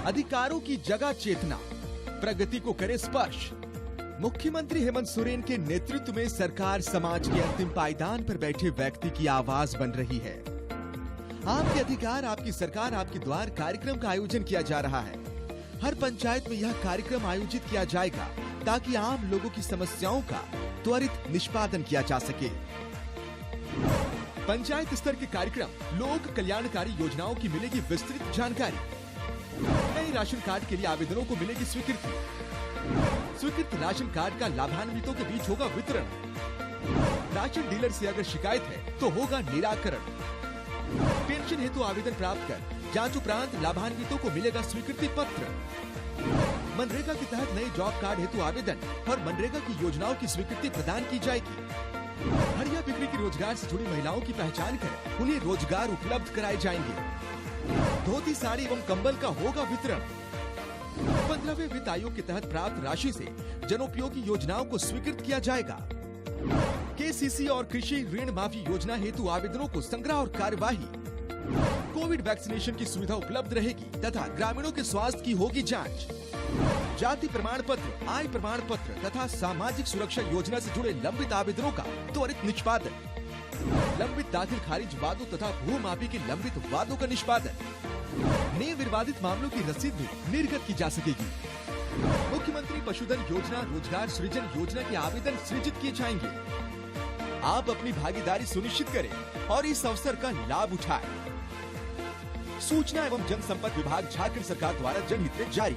अधिकारों की जगह चेतना, प्रगति को करे स्पर्श। मुख्यमंत्री हेमंत सोरेन के नेतृत्व में सरकार समाज के अंतिम पायदान पर बैठे व्यक्ति की आवाज बन रही है। आपके अधिकार, आपकी सरकार, आपके द्वार कार्यक्रम का आयोजन किया जा रहा है। हर पंचायत में यह कार्यक्रम आयोजित किया जाएगा ताकि आम लोगों की समस्याओं का त्वरित निष्पादन किया जा सके। पंचायत स्तर के कार्यक्रम, लोक कल्याणकारी योजनाओं की मिलेगी विस्तृत जानकारी। नए राशन कार्ड के लिए आवेदनों को मिलेगी स्वीकृति। स्वीकृत राशन कार्ड का लाभान्वितों के बीच होगा वितरण। राशन डीलर से अगर शिकायत है तो होगा निराकरण। पेंशन हेतु आवेदन प्राप्त कर जांच उपरांत लाभान्वितों को मिलेगा स्वीकृति पत्र। मनरेगा के तहत नए जॉब कार्ड हेतु आवेदन और मनरेगा की योजनाओं की स्वीकृति प्रदान की जाएगी। हरिया बिक्री के रोजगार से जुड़ी महिलाओं की पहचान कर उन्हें रोजगार उपलब्ध कराए जाएंगे। धोती, साड़ी एवं कंबल का होगा वितरण। 15वें वित्त आयोग के तहत प्राप्त राशि से जनोपयोगी योजनाओं को स्वीकृत किया जाएगा। केसीसी और कृषि ऋण माफी योजना हेतु आवेदनों को संग्रह और कार्यवाही। कोविड वैक्सीनेशन की सुविधा उपलब्ध रहेगी तथा ग्रामीणों के स्वास्थ्य की होगी जांच। जाति प्रमाण पत्र, आय प्रमाण पत्र तथा सामाजिक सुरक्षा योजना से जुड़े लंबित आवेदनों का त्वरित निष्पादन। लंबित दाखिल खारिज वादों तथा भू माफी के लंबित वादों का निष्पादन। नए विवादित मामलों की रसीद भी निर्गत की जा सकेगी। मुख्यमंत्री पशुधन योजना, रोजगार सृजन योजना के आवेदन सृजित किए जाएंगे। आप अपनी भागीदारी सुनिश्चित करें और इस अवसर का लाभ उठाएं। सूचना एवं जनसंपर्क विभाग, झारखंड सरकार द्वारा जनहित में जारी।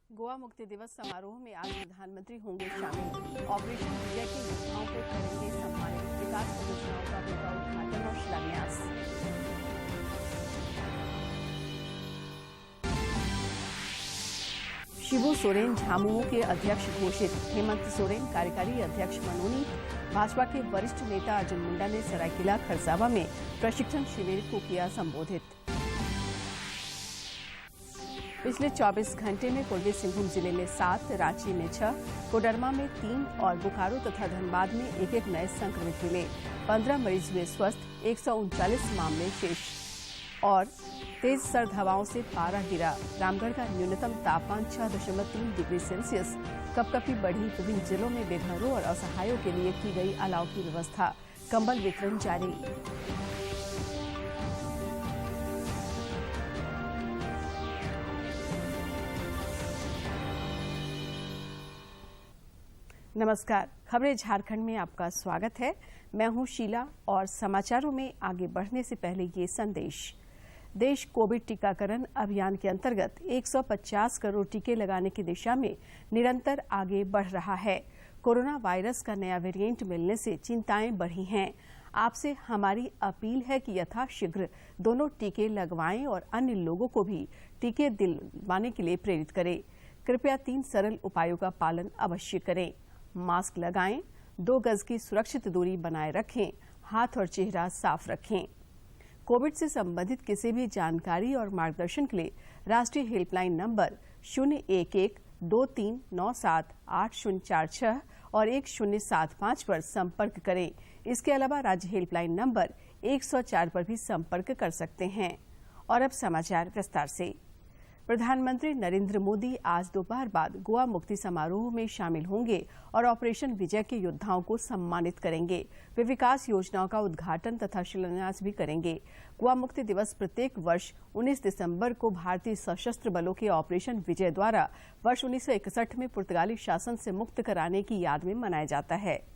गोवा मुक्ति दिवस समारोह में आज प्रधानमंत्री होंगे शामिल। ऑपरेशन विजय के योद्धाओं को करेंगे सम्मानित। विकास परियोजनाओं का होगा उद्घाटन और शिलान्यास। शिबू सोरेन झामुमो के अध्यक्ष घोषित। हेमंत सोरेन कार्यकारी अध्यक्ष मनोनीत। भाजपा के वरिष्ठ नेता अर्जुन मुंडा ने सरायकेला खरसावा में प्रशिक्षण शिविर को किया संबोधित। पिछले 24 घंटे में पूर्वी सिंहभूम जिले में 7, रांची में 6, कोडरमा में 3 और बोकारो तथा धनबाद में एक नए संक्रमित मिले। 15 मरीज हुए स्वस्थ, 139 मामले शेष। और तेज सर्द हवाओं से पारा गिरा। रामगढ़ का न्यूनतम तापमान 6.3 डिग्री सेल्सियस। कपकपी बढ़ी। विभिन्न जिलों में बेघरों और असहायों के लिए की गई अलाव की व्यवस्था। कंबल वितरण जारी। नमस्कार, खबरें झारखंड में आपका स्वागत है। मैं हूं शीला और समाचारों में आगे बढ़ने से पहले ये संदेश। देश कोविड टीकाकरण अभियान के अंतर्गत 150 करोड़ टीके लगाने की दिशा में निरंतर आगे बढ़ रहा है। कोरोना वायरस का नया वेरिएंट मिलने से चिंताएं बढ़ी हैं। आपसे हमारी अपील है कि यथाशीघ्र दोनों टीके लगवाएं और अन्य लोगों को भी टीके दिलवाने के लिए प्रेरित करें। कृपया 3 सरल उपायों का पालन अवश्य करें। मास्क लगाएं, 2 गज की सुरक्षित दूरी बनाए रखें, हाथ और चेहरा साफ रखें। कोविड से संबंधित किसी भी जानकारी और मार्गदर्शन के लिए राष्ट्रीय हेल्पलाइन नंबर 011-2397-8046 और 1075 पर संपर्क करें। इसके अलावा राज्य हेल्पलाइन नंबर 104 पर भी संपर्क कर सकते हैं। और अब समाचार विस्तार से। प्रधानमंत्री नरेंद्र मोदी आज दोपहर बाद गोवा मुक्ति समारोह में शामिल होंगे और ऑपरेशन विजय के योद्धाओं को सम्मानित करेंगे। वे विकास योजनाओं का उद्घाटन तथा शिलान्यास भी करेंगे। गोवा मुक्ति दिवस प्रत्येक वर्ष 19 दिसंबर को भारतीय सशस्त्र बलों के ऑपरेशन विजय द्वारा वर्ष 1961 में पुर्तगाली शासन से मुक्त कराने की याद में मनाया जाता है।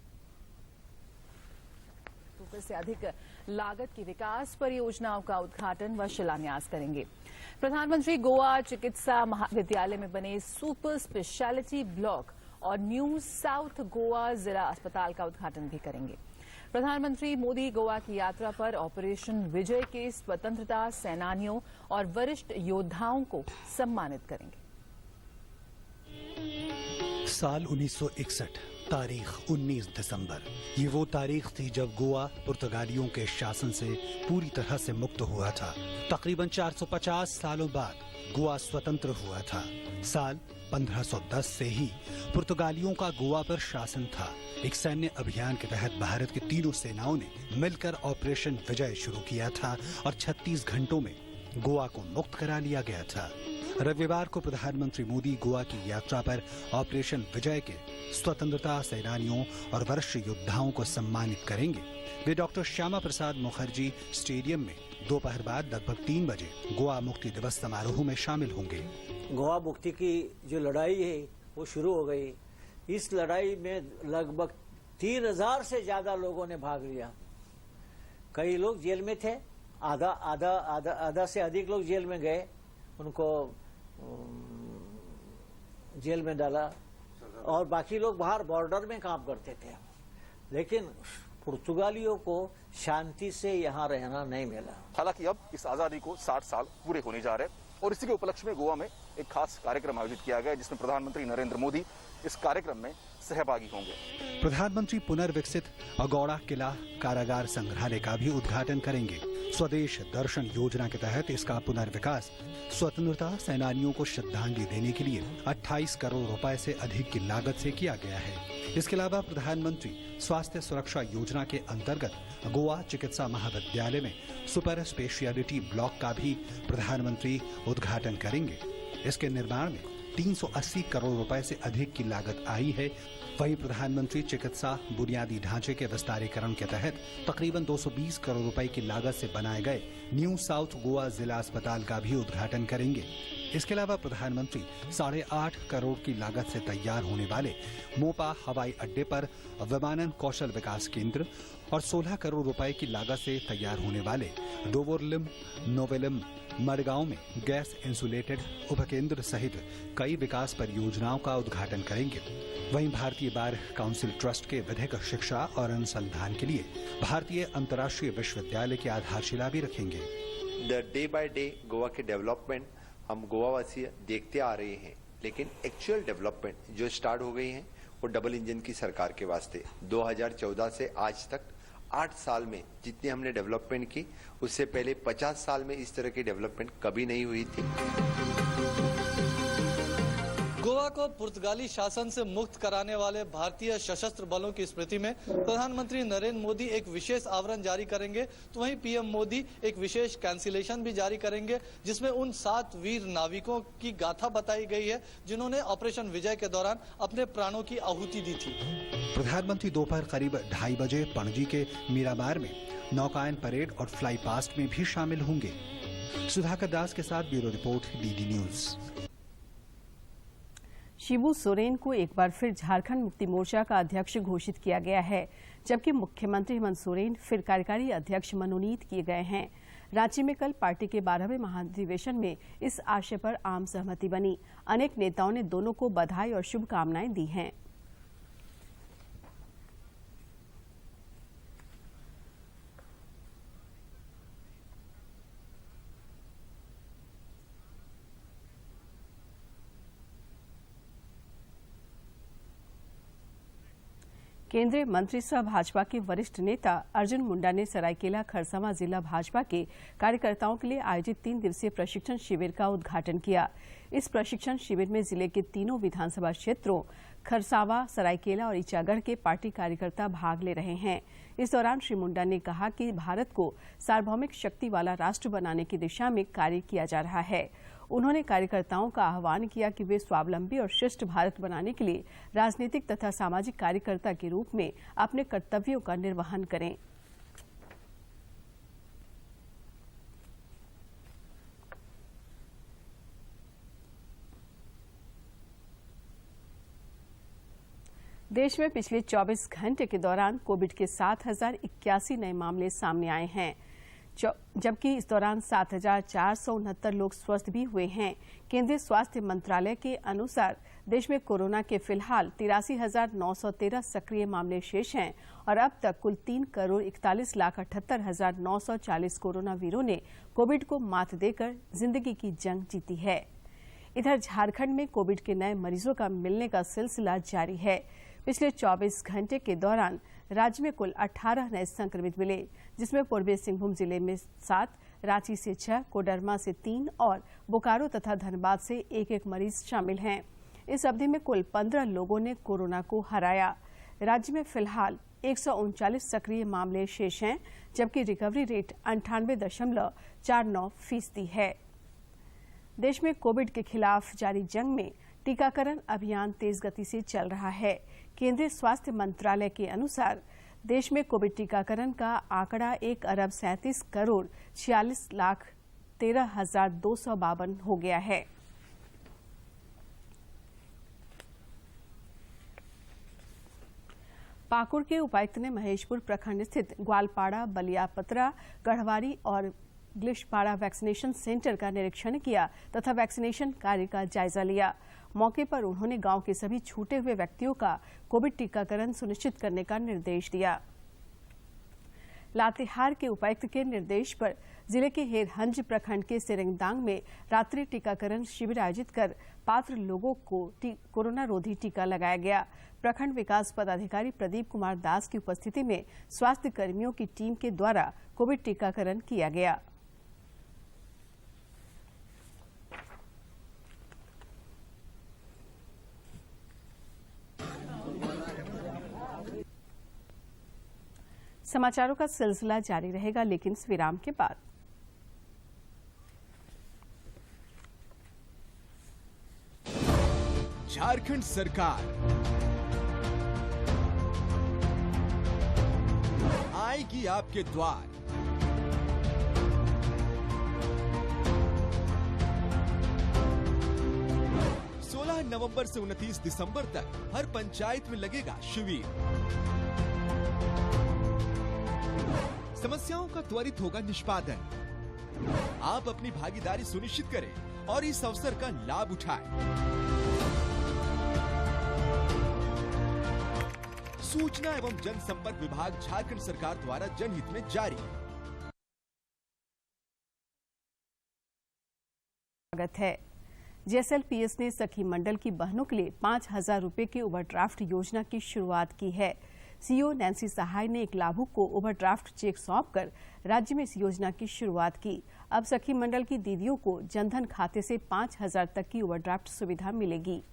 से अधिक लागत की विकास परियोजनाओं का उद्घाटन व शिलान्यास करेंगे। प्रधानमंत्री गोवा चिकित्सा महाविद्यालय में बने सुपर स्पेशलिटी ब्लॉक और न्यू साउथ गोवा जिला अस्पताल का उद्घाटन भी करेंगे। प्रधानमंत्री मोदी गोवा की यात्रा पर ऑपरेशन विजय के स्वतंत्रता सेनानियों और वरिष्ठ योद्धाओं को सम्मानित करेंगे। साल 1961 तारीख 19 दिसंबर। ये वो तारीख थी जब गोवा पुर्तगालियों के शासन से पूरी तरह से मुक्त हुआ था। तकरीबन 450 सालों बाद गोवा स्वतंत्र हुआ था। साल 1510 से ही पुर्तगालियों का गोवा पर शासन था। एक सैन्य अभियान के तहत भारत की तीनों सेनाओं ने मिलकर ऑपरेशन विजय शुरू किया था और 36 घंटों में गोवा को मुक्त करा लिया गया था। रविवार को प्रधानमंत्री मोदी गोवा की यात्रा पर ऑपरेशन विजय के स्वतंत्रता सेनानियों और वरिष्ठ योद्धाओं को सम्मानित करेंगे। वे डॉक्टर श्यामा प्रसाद मुखर्जी स्टेडियम में दोपहर बाद लगभग 3 बजे गोवा मुक्ति दिवस समारोह में शामिल होंगे। गोवा मुक्ति की जो लड़ाई है वो शुरू हो गई। इस लड़ाई में लगभग 3000 से ज्यादा लोगों ने भाग लिया। कई लोग जेल में थे, आधा से अधिक लोग जेल में गए, उनको जेल में डाला और बाकी लोग बाहर बॉर्डर में काम करते थे। लेकिन पुर्तगालियों को शांति से यहाँ रहना नहीं मिला। हालांकि अब इस आजादी को 60 साल पूरे होने जा रहे हैं और इसी के उपलक्ष्य में गोवा में एक खास कार्यक्रम आयोजित किया गया जिसमें प्रधानमंत्री नरेंद्र मोदी इस कार्यक्रम में सहभागी होंगे। प्रधानमंत्री पुनर्विकसित अगौड़ा किला कारागार संग्रहालय का भी उद्घाटन करेंगे। स्वदेश दर्शन योजना के तहत इसका पुनर्विकास स्वतंत्रता सेनानियों को श्रद्धांजलि देने के लिए 28 करोड़ रुपए से अधिक की लागत से किया गया है। इसके अलावा प्रधानमंत्री स्वास्थ्य सुरक्षा योजना के अंतर्गत गोवा चिकित्सा महाविद्यालय में सुपर स्पेशियलिटी ब्लॉक का भी प्रधानमंत्री उद्घाटन करेंगे। इसके निर्माण में 380 करोड़ रुपए से अधिक की लागत आई है। वहीं प्रधानमंत्री चिकित्सा बुनियादी ढांचे के विस्तारीकरण के तहत तकरीबन 220 करोड़ रुपए की लागत से बनाए गए न्यू साउथ गोवा जिला अस्पताल का भी उद्घाटन करेंगे। इसके अलावा प्रधानमंत्री 8.5 करोड़ की लागत से तैयार होने वाले मोपा हवाई अड्डे पर विमानन कौशल विकास केंद्र और 16 करोड़ रुपए की लागत से तैयार होने वाले डोवोरलिम नोवेलिम मडगांव में गैस इंसुलेटेड उपकेंद्र सहित कई विकास परियोजनाओं का उद्घाटन करेंगे। वहीं भारतीय बार काउंसिल ट्रस्ट के विधिक शिक्षा और अनुसंधान के लिए भारतीय अंतर्राष्ट्रीय विश्वविद्यालय की आधारशिला भी रखेंगे। डे बाय डे गोवा के डेवलपमेंट हम गोवावासी देखते आ रहे हैं, लेकिन एक्चुअल डेवलपमेंट जो स्टार्ट हो गई है वो डबल इंजन की सरकार के वास्ते 2014 से आज तक 8 साल में जितनी हमने डेवलपमेंट की उससे पहले 50 साल में इस तरह की डेवलपमेंट कभी नहीं हुई थी। गोवा को पुर्तगाली शासन से मुक्त कराने वाले भारतीय सशस्त्र बलों की स्मृति में प्रधानमंत्री नरेंद्र मोदी एक विशेष आवरण जारी करेंगे, तो वहीं पीएम मोदी एक विशेष कैंसिलेशन भी जारी करेंगे जिसमें उन 7 वीर नाविकों की गाथा बताई गई है जिन्होंने ऑपरेशन विजय के दौरान अपने प्राणों की आहुति दी थी। प्रधानमंत्री दोपहर करीब 2:30 बजे पणजी के मीरामार में नौकायन परेड और फ्लाई पास्ट में भी शामिल होंगे। सुधाकर दास के साथ bureau report, DD news. Shibu Soren को एक बार फिर झारखंड मुक्ति मोर्चा का अध्यक्ष घोषित किया गया है, जबकि मुख्यमंत्री हेमंत सोरेन फिर कार्यकारी अध्यक्ष मनोनीत किए गए हैं। रांची में कल पार्टी के 12वें महाधिवेशन में इस आशय पर आम सहमति बनी। अनेक नेताओं ने दोनों को बधाई और शुभकामनाएं दी हैं। केंद्रीय मंत्री सह भाजपा के वरिष्ठ नेता अर्जुन मुंडा ने सरायकेला खरसावां जिला भाजपा के कार्यकर्ताओं के लिए आयोजित 3 दिवसीय प्रशिक्षण शिविर का उद्घाटन किया। इस प्रशिक्षण शिविर में जिले के तीनों विधानसभा क्षेत्रों खरसावां, सरायकेला और ईचागढ़ के पार्टी कार्यकर्ता भाग ले रहे हैं। इस दौरान श्री मुंडा ने कहा कि भारत को सार्वभौमिक शक्ति वाला राष्ट्र बनाने की दिशा में कार्य किया जा रहा है। उन्होंने कार्यकर्ताओं का आह्वान किया कि वे स्वावलंबी और शिष्ट भारत बनाने के लिए राजनीतिक तथा सामाजिक कार्यकर्ता के रूप में अपने कर्तव्यों का निर्वहन करें। देश में पिछले 24 घंटे के दौरान कोविड के 7,081 नए मामले सामने आए हैं, जबकि इस दौरान 7,469 लोग स्वस्थ भी हुए हैं। केंद्रीय स्वास्थ्य मंत्रालय के अनुसार देश में कोरोना के फिलहाल 83,913 सक्रिय मामले शेष हैं और अब तक कुल 3,41,78,940 कोरोना वीरों ने कोविड को मात देकर जिंदगी की जंग जीती है। इधर झारखंड में कोविड के नए मरीजों का मिलने का सिलसिला जारी है। पिछले 24 घंटे के दौरान राज्य में कुल 18 नए संक्रमित मिले, जिसमें पूर्वी सिंहभूम जिले में 7, रांची से 6, कोडरमा से 3 और बोकारो तथा धनबाद से 1-1 मरीज शामिल हैं। इस अवधि में कुल 15 लोगों ने कोरोना को हराया। राज्य में फिलहाल 139 सक्रिय मामले शेष हैं, जबकि रिकवरी रेट 98.49% है। देश में कोविड के खिलाफ जारी जंग में टीकाकरण अभियान तेज गति से चल रहा है। केंद्रीय स्वास्थ्य मंत्रालय के अनुसार देश में कोविड टीकाकरण का आंकड़ा 1,37,46,13,252 हो गया है। पाकुड़ के उपायुक्त ने महेशपुर प्रखंड स्थित ग्वालपाड़ा, बलियापतरा, गढ़वारी और ग्लिशपाड़ा वैक्सीनेशन सेंटर का निरीक्षण किया तथा वैक्सीनेशन कार्य का जायजा लिया। मौके पर उन्होंने गांव के सभी छूटे हुए व्यक्तियों का कोविड टीकाकरण सुनिश्चित करने का निर्देश दिया। लातेहार के उपायुक्त के निर्देश पर जिले के हेरहंज प्रखंड के सिरंगदांग में रात्रि टीकाकरण शिविर आयोजित कर पात्र लोगों को कोरोना रोधी टीका लगाया गया। प्रखंड विकास पदाधिकारी प्रदीप कुमार दास की उपस्थिति में स्वास्थ्य कर्मियों की टीम के द्वारा कोविड टीकाकरण किया गया। समाचारों का सिलसिला जारी रहेगा, लेकिन इस विराम के बाद। झारखंड सरकार आएगी आपके द्वार। नवंबर से 29 दिसंबर तक हर पंचायत में लगेगा शिविर। समस्याओं का त्वरित होगा निष्पादन। आप अपनी भागीदारी सुनिश्चित करें और इस अवसर का लाभ उठाएं। सूचना एवं जनसंपर्क विभाग झारखंड सरकार द्वारा जनहित में जारी। स्वागत है। जेएसएलपीएस ने सखी मंडल की बहनों के लिए 5,000 रुपए की ओवरड्राफ्ट योजना की शुरुआत की है। सीईओ नैन्सी सहाय ने एक लाभुक को ओवरड्राफ्ट चेक सौंपकर राज्य में इस योजना की शुरुआत की। अब सखी मंडल की दीदियों को जनधन खाते से 5,000 तक की ओवरड्राफ्ट सुविधा मिलेगी।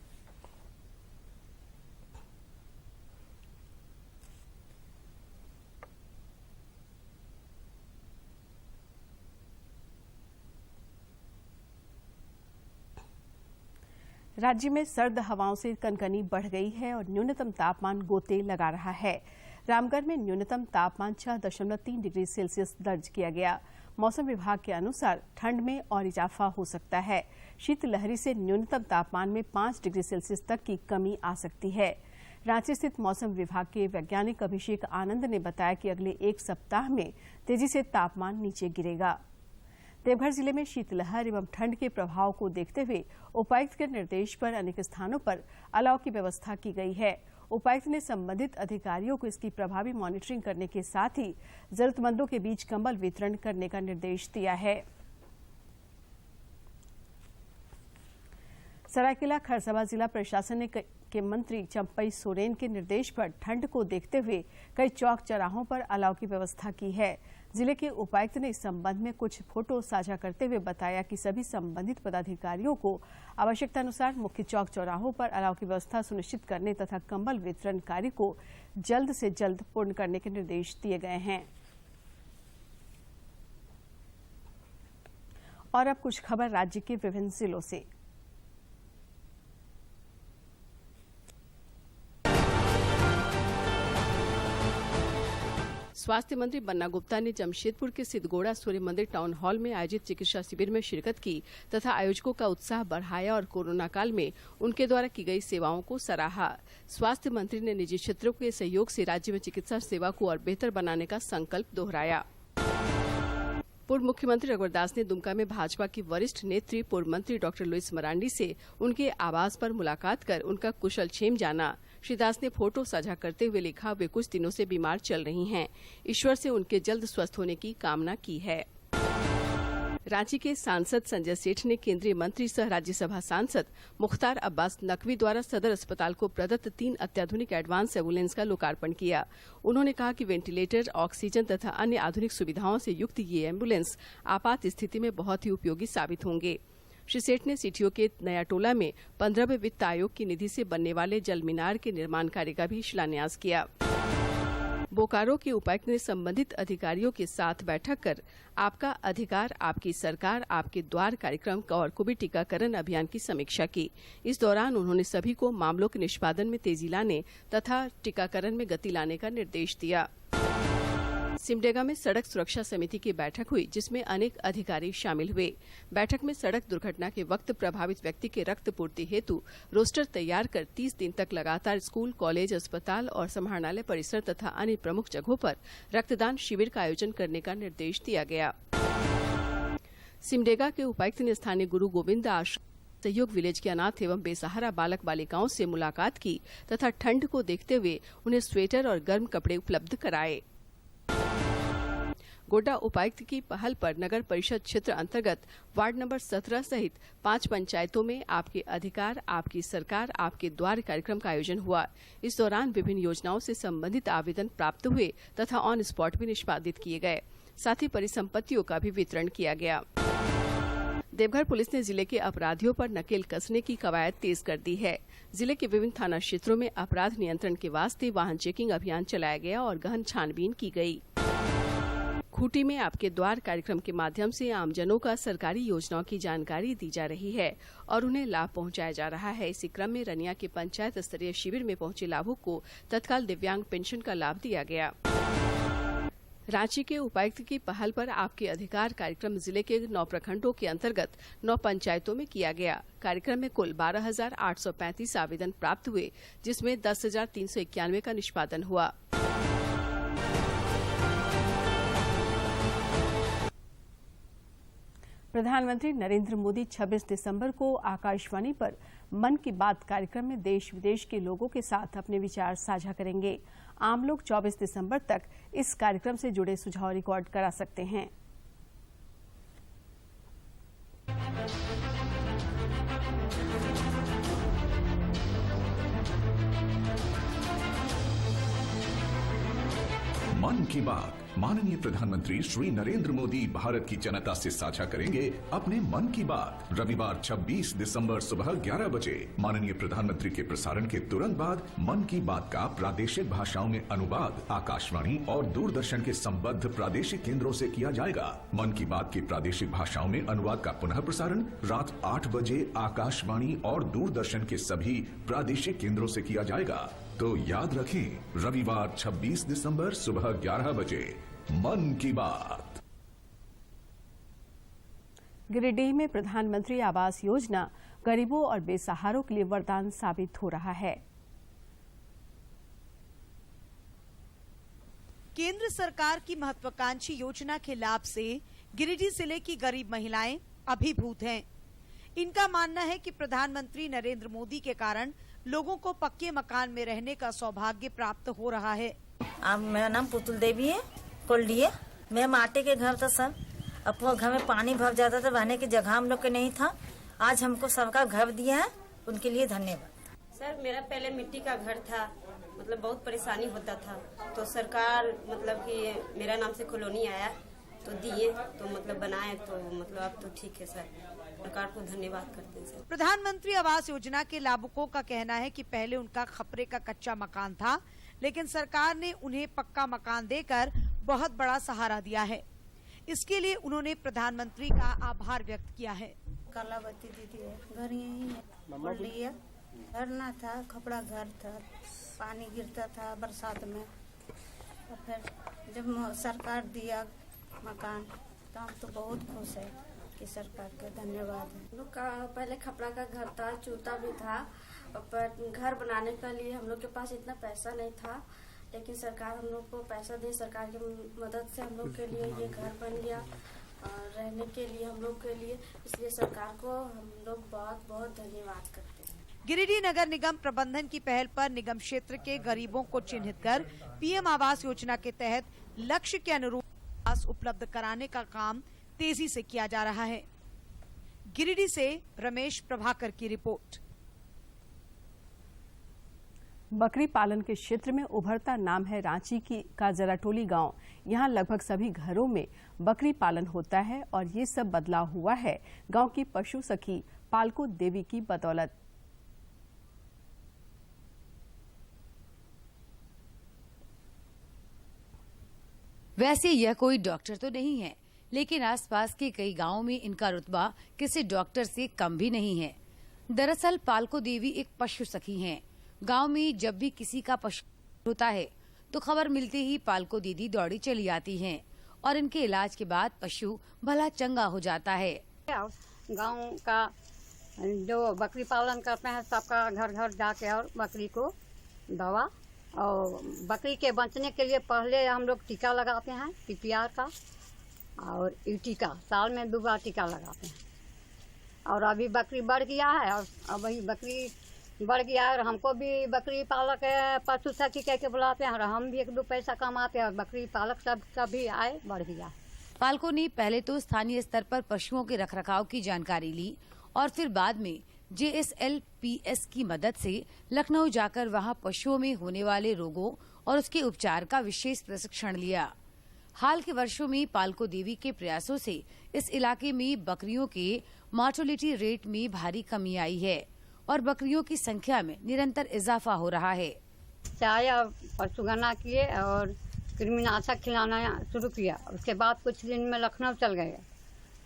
राज्य में सर्द हवाओं से कनकनी बढ़ गई है और न्यूनतम तापमान गोते लगा रहा है। रामगढ़ में न्यूनतम तापमान 6.3 डिग्री सेल्सियस दर्ज किया गया। मौसम विभाग के अनुसार ठंड में और इजाफा हो सकता है। शीतलहरी से न्यूनतम तापमान में 5 डिग्री सेल्सियस तक की कमी आ सकती है। रांची स्थित मौसम विभाग के वैज्ञानिक अभिषेक आनंद ने बताया कि अगले एक सप्ताह में तेजी से तापमान नीचे गिरेगा। देवघर जिले में शीतलहर एवं ठंड के प्रभाव को देखते हुए उपायुक्त के निर्देश पर अनेक स्थानों पर अलाव की व्यवस्था की गई है। उपायुक्त ने संबंधित अधिकारियों को इसकी प्रभावी मॉनिटरिंग करने के साथ ही जरूरतमंदों के बीच कंबल वितरण करने का निर्देश दिया है। सरायकेला खरसावां जिला प्रशासन के मंत्री चंपई सोरेन के निर्देश पर ठंड को देखते हुए कई चौक चौराहों पर अलाव की व्यवस्था की है। जिले के उपायुक्त ने इस संबंध में कुछ फोटो साझा करते हुए बताया कि सभी संबंधित पदाधिकारियों को आवश्यकतानुसार मुख्य चौक चौराहों पर अलाव की व्यवस्था सुनिश्चित करने तथा कंबल वितरण कार्य को जल्द से जल्द पूर्ण करने के निर्देश दिए गए हैं। और अब कुछ खबर राज्य के विभिन्न जिलों से। स्वास्थ्य मंत्री बन्ना गुप्ता ने जमशेदपुर के सिद्धगोड़ा सूर्य मंदिर टाउन हॉल में आयोजित चिकित्सा शिविर में शिरकत की तथा आयोजकों का उत्साह बढ़ाया और कोरोना काल में उनके द्वारा की गई सेवाओं को सराहा। स्वास्थ्य मंत्री ने निजी क्षेत्रों के सहयोग से राज्य में चिकित्सा सेवा को और बेहतर बनाने का संकल्प दोहराया। पूर्व मुख्यमंत्री रघुवर दास ने दुमका में भाजपा की वरिष्ठ नेत्री पूर्व मंत्री डॉक्टर लुइस मरांडी से उनके आवास पर मुलाकात कर उनका कुशल क्षेम जाना। श्री दास ने फोटो साझा करते हुए लिखा, वे कुछ दिनों से बीमार चल रही हैं। ईश्वर से उनके जल्द स्वस्थ होने की कामना की है। रांची के सांसद संजय सेठ ने केंद्रीय मंत्री सह राज्यसभा सांसद मुख्तार अब्बास नकवी द्वारा सदर अस्पताल को प्रदत्त 3 अत्याधुनिक एडवांस एम्बुलेंस का लोकार्पण किया। उन्होंने कहा कि वेंटिलेटर, ऑक्सीजन तथा अन्य आधुनिक सुविधाओं से युक्त ये एम्बुलेंस आपात स्थिति में बहुत ही उपयोगी साबित होंगे। श्री सेठ ने सीटीओ के नया टोला में 15वें वित्त आयोग की निधि से बनने वाले जल मीनार के निर्माण कार्य का भी शिलान्यास किया। बोकारो के उपायुक्त ने संबंधित अधिकारियों के साथ बैठक कर आपका अधिकार आपकी सरकार आपके द्वार कार्यक्रम और कोविड टीकाकरण अभियान की समीक्षा की। इस दौरान उन्होंने सभी को मामलों के निष्पादन में तेजी लाने तथा टीकाकरण में गति लाने का निर्देश दिया। सिमडेगा में सड़क सुरक्षा समिति की बैठक हुई, जिसमें अनेक अधिकारी शामिल हुए। बैठक में सड़क दुर्घटना के वक्त प्रभावित व्यक्ति के रक्त पूर्ति हेतु रोस्टर तैयार कर 30 दिन तक लगातार स्कूल, कॉलेज, अस्पताल और समाहरणालय परिसर तथा अन्य प्रमुख जगहों पर रक्तदान शिविर का आयोजन करने का निर्देश दिया गया। सिमडेगा के उपायुक्त ने स्थानीय गुरु गोविंद आश्रम सहयोग विलेज के अनाथ एवं बेसहारा बालक बालिकाओं से मुलाकात की तथा ठंड को देखते हुए उन्हें स्वेटर और गर्म कपड़े उपलब्ध कराए। गोड्डा उपायुक्त की पहल पर नगर परिषद क्षेत्र अंतर्गत वार्ड नंबर 17 सहित 5 पंचायतों में आपके अधिकार आपकी सरकार आपके द्वार कार्यक्रम का आयोजन हुआ। इस दौरान विभिन्न योजनाओं से संबंधित आवेदन प्राप्त हुए तथा ऑन स्पॉट भी निष्पादित किए गए। साथ ही परिसंपत्तियों का भी वितरण किया गया। देवघर पुलिस ने जिले के अपराधियों पर नकेल कसने की कवायद तेज कर दी है। जिले के विभिन्न थाना क्षेत्रों में अपराध नियंत्रण के वास्ते वाहन चेकिंग अभियान चलाया गया और गहन छानबीन की गई। खूंटी में आपके द्वार कार्यक्रम के माध्यम से आमजनों का सरकारी योजनाओं की जानकारी दी जा रही है और उन्हें लाभ पहुंचाया जा रहा है। इसी क्रम में रनिया के पंचायत स्तरीय शिविर में पहुंचे लाभुक को तत्काल दिव्यांग पेंशन का लाभ दिया गया। रांची के उपायुक्त की पहल पर आपके अधिकार कार्यक्रम जिले के 9 प्रखंडों के अंतर्गत 9 पंचायतों में किया गया। कार्यक्रम में कुल 12,835 आवेदन प्राप्त हुए, जिसमें 10,391 का निष्पादन हुआ। प्रधानमंत्री नरेंद्र मोदी 26 दिसंबर को आकाशवाणी पर मन की बात कार्यक्रम में देश विदेश के लोगों के साथ अपने विचार साझा करेंगे। आम लोग 24 दिसंबर तक इस कार्यक्रम से जुड़े सुझाव रिकॉर्ड करा सकते हैं। मन की बात माननीय प्रधानमंत्री श्री नरेंद्र मोदी भारत की जनता से साझा करेंगे अपने मन की बात। रविवार 26 दिसंबर सुबह 11 बजे माननीय प्रधानमंत्री के प्रसारण के तुरंत बाद मन की बात का प्रादेशिक भाषाओं में अनुवाद आकाशवाणी और दूरदर्शन के संबद्ध प्रादेशिक केंद्रों से किया जाएगा। मन की बात के प्रादेशिक भाषाओं में अनुवाद का पुनः प्रसारण रात 8 बजे आकाशवाणी और दूरदर्शन के सभी प्रादेशिक केंद्रों से किया जाएगा। तो याद रखें, रविवार 26 दिसंबर सुबह 11 बजे मन की बात। गिरिडीह में प्रधानमंत्री आवास योजना गरीबों और बेसहारों के लिए वरदान साबित हो रहा है। केंद्र सरकार की महत्वाकांक्षी योजना के लाभ से गिरिडीह जिले की गरीब महिलाएं अभिभूत हैं। इनका मानना है कि प्रधानमंत्री नरेंद्र मोदी के कारण लोगों को पक्के मकान में रहने का सौभाग्य प्राप्त हो रहा है। मेरा नाम पुतुल देवी है, कोल्डी है। मैं माटे के घर था सर, अपने घर में पानी भर जाता था, रहने की जगह हम लोग के नहीं था। आज हमको सरकार घर दिया है, उनके लिए धन्यवाद। सर मेरा पहले मिट्टी का घर था, मतलब बहुत परेशानी होता था, तो सरकार मतलब कि मेरा नाम से कॉलोनी आया तो दिए, तो मतलब बनाए, तो मतलब अब तो ठीक है सर। सरकार को धन्यवाद करते हैं सर। प्रधानमंत्री आवास योजना के लाभुकों का कहना है कि पहले उनका खपरे का कच्चा मकान था, लेकिन सरकार ने उन्हें पक्का मकान देकर बहुत बड़ा सहारा दिया है। इसके लिए उन्होंने प्रधानमंत्री का आभार व्यक्त किया है। कलावती दीदी है, घर यही है, घर ना था, खपड़ा घर था, पानी गिरता था बरसात में, और फिर जब सरकार दिया मकान तो हम तो बहुत खुश है कि सरकार का धन्यवाद है। लोग का पहले खपड़ा का घर था, चूता भी था, पर घर बनाने के लिए हम लोग के पास इतना पैसा नहीं था, लेकिन सरकार हम लोग को पैसा दी। सरकार की मदद से हम लोग के लिए ये घर बन गया और रहने के लिए हम लोग के लिए, इसलिए सरकार को हम लोग बहुत बहुत धन्यवाद करते हैं। गिरिडीह नगर निगम प्रबंधन की पहल पर निगम क्षेत्र के गरीबों को चिन्हित कर पीएम आवास योजना के तहत लक्ष्य के अनुरूप आवास उपलब्ध कराने का काम तेजी से किया जा रहा है। गिरिडीह से रमेश प्रभाकर की रिपोर्ट। बकरी पालन के क्षेत्र में उभरता नाम है रांची का जराटोली गांव। यहां लगभग सभी घरों में बकरी पालन होता है और ये सब बदलाव हुआ है गांव की पशु सखी पालको देवी की बदौलत। वैसे यह कोई डॉक्टर तो नहीं है, लेकिन आसपास के कई गांवों में इनका रुतबा किसी डॉक्टर से कम भी नहीं है। दरअसल पालको देवी एक पशु सखी हैं। गांव में जब भी किसी का पशु होता है तो खबर मिलते ही पालको दीदी दौड़ी चली आती हैं और इनके इलाज के बाद पशु भला चंगा हो जाता है। गांव का जो बकरी पालन करते हैं सबका घर घर जाके और बकरी को दवा और बकरी के बचने के लिए पहले हम लोग टीका लगाते हैं PPR का और टीका साल में 2 बार टीका लगाते हैं। और अभी बकरी बढ़ गया है और अब वही बकरी बढ़ गया है और हमको भी बकरी पालक पशु सखी कह के बुलाते हैं और हम भी 1-2 पैसा कमाते हैं और बकरी पालक सब भी आय बढ़ गया है। पालकों ने पहले तो स्थानीय स्तर पर पशुओं के रखरखाव की जानकारी ली और फिर बाद में JSLPS की मदद से लखनऊ जाकर वहां पशुओं में होने वाले रोगों और उसके उपचार का विशेष प्रशिक्षण लिया। हाल के वर्षों में पालको देवी के प्रयासों से इस इलाके में बकरियों के मॉर्टेलिटी रेट में भारी कमी आई है और बकरियों की संख्या में निरंतर इजाफा हो रहा है। चाय और पशुगणना किए और कृमिनाशक खिलाना शुरू किया। उसके बाद कुछ दिन में लखनऊ चल गए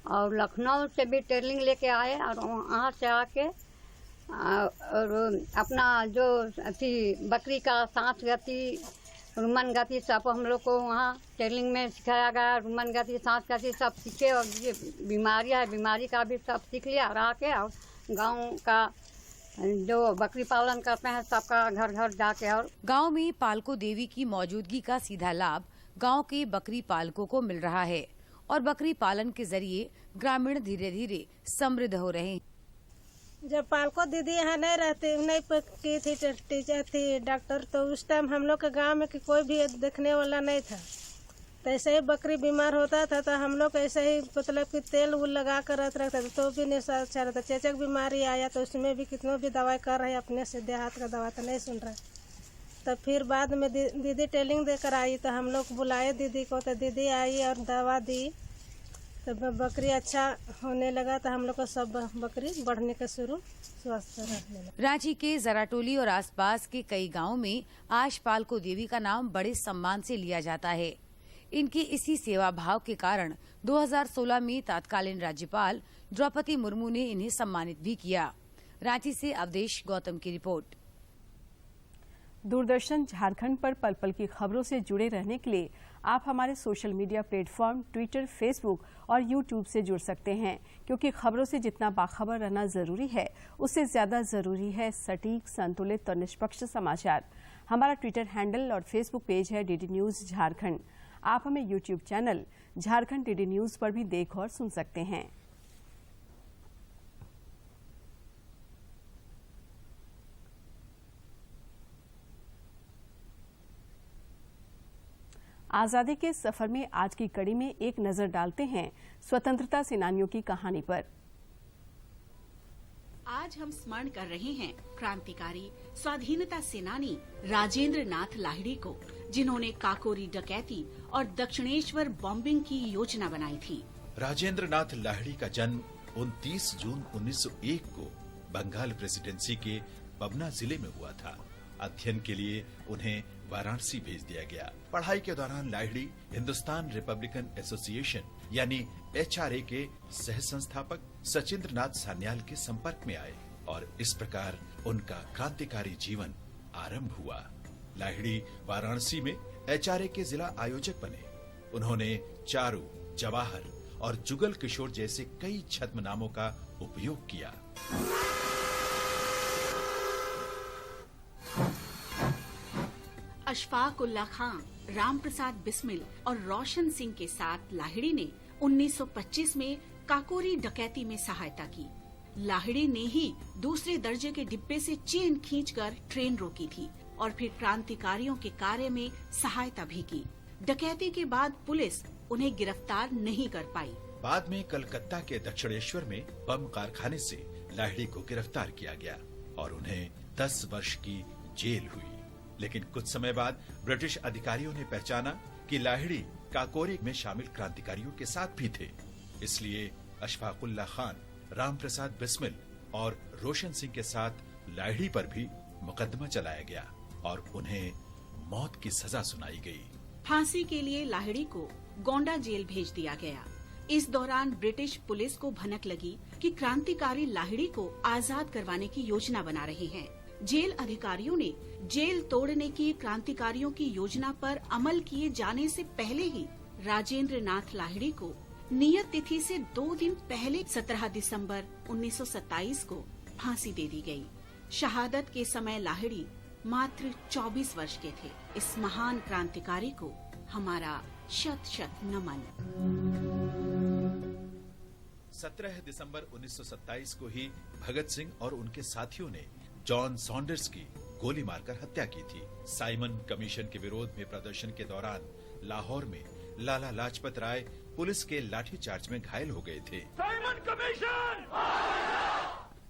और लखनऊ से भी ट्रेनिंग लेके आए और वहाँ से आके और अपना जो बकरी का सांस गति, रुमन गति सब हम लोग को वहाँ ट्रेनिंग में सिखाया गया। रुमन गति, सांस गति सब सीखे और ये बीमारियाँ है, बीमारी का भी सब सीख लिया और आके और गाँव का जो बकरी पालन करते हैं सबका घर घर जाके और गांव में पालको देवी की मौजूदगी का सीधा लाभ गांव के बकरी पालकों को मिल रहा है और बकरी पालन के जरिए ग्रामीण धीरे धीरे समृद्ध हो रहे हैं। जब पालको दीदी यहाँ नहीं रहती, नहीं की थी टीचर थी डॉक्टर, तो उस टाइम हम लोग के गांव में कोई भी देखने वाला नहीं था। तो ऐसे ही बकरी बीमार होता था तो हम लोग ऐसे ही मतलब कि तेल उल लगा कर रखते थे तो भी नहीं अच्छा रहता। चेचक बीमारी आया तो उसमें भी कितनों भी दवाई कर रहे, अपने से देहात का दवा तो नहीं सुन रहे। तो फिर बाद में दीदी ट्रेनिंग देकर आई तो हम लोग बुलाए दीदी को, तो दीदी आई और दवा दी तो बकरी अच्छा होने लगा। तो हम लोग को सब बकरी बढ़ने का शुरू स्वस्थ रहने लगा। रांची के जराटोली और आसपास के कई गाँव में आज पालको देवी का नाम बड़े सम्मान से लिया जाता है। इनकी इसी सेवा भाव के कारण 2016 में तत्कालीन राज्यपाल द्रौपदी मुर्मू ने इन्हें सम्मानित भी किया। रांची से अवधेश गौतम की रिपोर्ट। दूरदर्शन झारखंड पर पल पल की खबरों से जुड़े रहने के लिए आप हमारे social media platform Twitter, Facebook और यूट्यूब से जुड़ सकते हैं, क्योंकि खबरों से जितना बाखबर रहना जरूरी है उससे ज्यादा जरूरी है सटीक, संतुलित और निष्पक्ष समाचार। हमारा ट्विटर हैंडल और फेसबुक पेज है DD न्यूज झारखंड। आप हमें YouTube channel Jharkhand DD news पर भी देख और सुन सकते हैं। आजादी के सफर में आज की कड़ी में एक नजर डालते हैं स्वतंत्रता सेनानियों की कहानी पर। आज हम स्मरण कर रहे हैं क्रांतिकारी स्वाधीनता सेनानी राजेंद्र नाथ लाहिड़ी को, जिन्होंने काकोरी डकैती और दक्षिणेश्वर बॉम्बिंग की योजना बनाई थी। राजेंद्र नाथ लाहिड़ी का जन्म 29 जून 1901 को बंगाल प्रेसिडेंसी के पबना जिले में हुआ था। अध्ययन के लिए उन्हें वाराणसी भेज दिया गया। पढ़ाई के दौरान लाहिड़ी हिंदुस्तान रिपब्लिकन एसोसिएशन यानी HRA के सह संस्थापक सचिंद्र नाथ सान्याल के संपर्क में आए और इस प्रकार उनका क्रांतिकारी जीवन आरंभ हुआ। लाहिड़ी वाराणसी में HRA के जिला आयोजक बने। उन्होंने चारू, जवाहर और जुगल किशोर जैसे कई छद्म नामों का उपयोग किया। अशफाक उल्ला खां, राम प्रसाद बिस्मिल और रोशन सिंह के साथ लाहिड़ी ने 1925 में काकोरी डकैती में सहायता की। लाहिड़ी ने ही दूसरे दर्जे के डिब्बे से चेन खींचकर ट्रेन रोकी थी और फिर क्रांतिकारियों के कार्य में सहायता भी की। डकैती के बाद पुलिस उन्हें गिरफ्तार नहीं कर पाई। बाद में कलकत्ता के दक्षिणेश्वर में बम कारखाने से लाहिड़ी को गिरफ्तार किया गया और उन्हें 10 वर्ष की जेल हुई। लेकिन कुछ समय बाद ब्रिटिश अधिकारियों ने पहचाना कि लाहिड़ी काकोरी में शामिल क्रांतिकारियों के साथ भी थे। इसलिए अशफाकुल्ला खान, राम प्रसाद बिस्मिल और रोशन सिंह के साथ लाहिड़ी पर भी मुकदमा चलाया गया और उन्हें मौत की सजा सुनाई गई। फांसी के लिए लाहिड़ी को गोंडा जेल भेज दिया गया। इस दौरान ब्रिटिश पुलिस को भनक लगी कि क्रांतिकारी लाहिड़ी को आजाद करवाने की योजना बना रहे हैं। जेल अधिकारियों ने जेल तोड़ने की क्रांतिकारियों की योजना पर अमल किए जाने से पहले ही राजेंद्र नाथ लाहिड़ी को नियत तिथि से 2 दिन पहले 17 दिसंबर 1927 को फांसी दे दी गई। शहादत के समय लाहिड़ी मात्र 24 वर्ष के थे। इस महान क्रांतिकारी को हमारा शत शत नमन। 17 दिसंबर 1927 को ही भगत सिंह और उनके साथियों ने जॉन सॉन्डर्स की गोली मारकर हत्या की थी। साइमन कमीशन के विरोध में प्रदर्शन के दौरान लाहौर में लाला लाजपत राय पुलिस के लाठीचार्ज में घायल हो गए थे। Simon commission